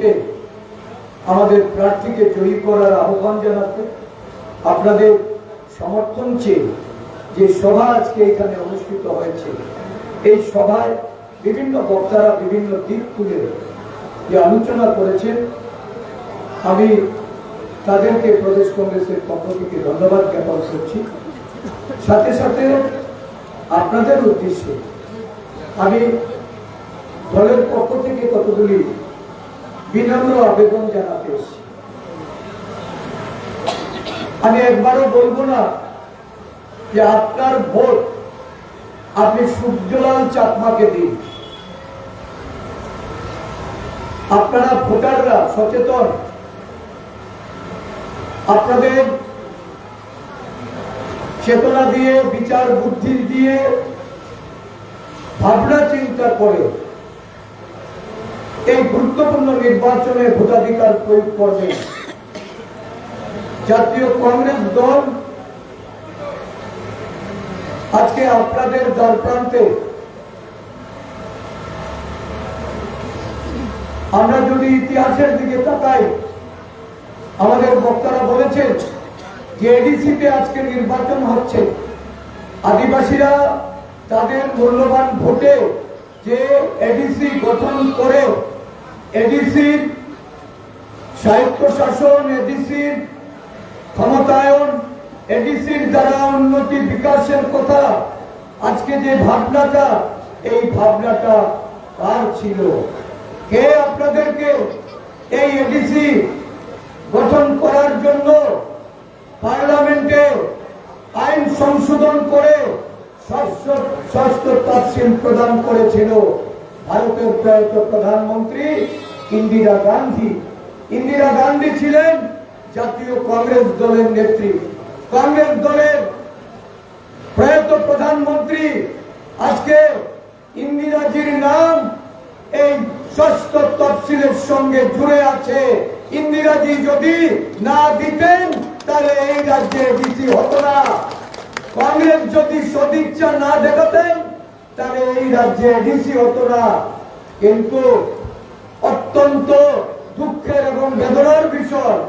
ভোটে আমাদের প্রার্থীকে জয়ী করার আহ্বান জানাতে, আপনাদের সমর্থন চেয়ে যে সভা আজকে এখানে অনুষ্ঠিত হয়েছে, এই সভায় বিভিন্ন বক্তারা বিভিন্ন দিক তুলে যে আলোচনা করেছেন, আমি তাদেরকে প্রদেশ কংগ্রেসের পক্ষ থেকে ধন্যবাদ জ্ঞাপন করছি। সাথে সাথে আপনাদের উদ্দেশ্যে আমি দলের পক্ষ থেকে কতগুলি বিনম্র আবেদন জানাতে এসেছি। আমি একবারও বলবো না যে আপনার ভোট আপনি সূর্যলাল চাকমাকে দিন। আপনারা ভোটাররা সচেতন, আপনাদের চেতনা দিয়ে, বিচার বুদ্ধি দিয়ে, ভাবনা চিন্তা করে এই গুরুত্বপূর্ণ নির্বাচনে ভোটাধিকার প্রয়োগ করবেন। জাতীয় কংগ্রেস দল আজকে আপনাদের দ্বার প্রান্তে। আমরা যদি ইতিহাসের দিকে তাকাই, আমাদের বক্তারা বলেছেন যে এডিসিতে আজকে নির্বাচন হচ্ছে, আদিবাসীরা তাদের মূল্যবান ভোটে যে এডিসি গঠন করে, এডিসির স্বায়ত্তশাসন, এডিসির ক্ষমতায়ন, এডিসির দ্বারা উন্নতি বিকাশের কথা, আজকে যে ভাবনাটা, এই ভাবনাটা কার ছিল? কে আপনাদেরকে এই এডিসি গঠন করার জন্য পার্লামেন্টে আইন সংশোধন করে ষষ্ঠ তফসিল প্রদান করেছিল? ভারতের প্রয়াত প্রধানমন্ত্রী ইন্দিরা গান্ধী। ইন্দিরা গান্ধী ছিলেন জাতীয় কংগ্রেস দলের নেত্রী। কংগ্রেস দলের প্রয়াত প্রধানমন্ত্রী আজকে ইন্দিরাজির নাম এই ষষ্ঠ তফসিলের সঙ্গে জুড়ে আছে। ইন্দিরাজি যদি না দিতেন তাহলে এই রাজ্যে এডিসি হতো না। কংগ্রেস যদি সদিচ্ছা না দেখাতেন তাহলে এই রাজ্যে এডিসি হতো না। কিন্তু অত্যন্ত দুঃখের এবং বেদনার বিষয়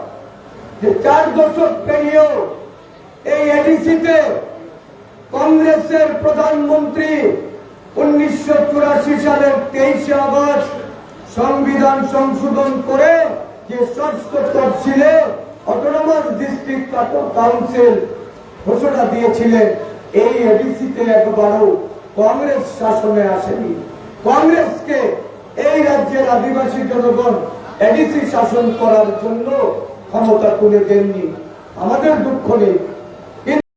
যে 4 দশক পেরিয়েও এই এডিসিতে কংগ্রেসের প্রধানমন্ত্রী 1984 সালের 23 আগস্ট সংবিধান সংশোধন করে যে ষষ্ঠ তফসিলে অটোনমাস ডিস্ট্রিক্ট কাউন্সিল ঘোষণা দিয়েছিলেন, এই এডিসিতে একবারও কংগ্রেস শাসনে আসেনি। কংগ্রেসকে এই রাজ্যের আদিবাসী জনগণ এডিসি শাসন করার জন্য ক্ষমতা তুলে দেননি। আমাদের দুঃখ নেই,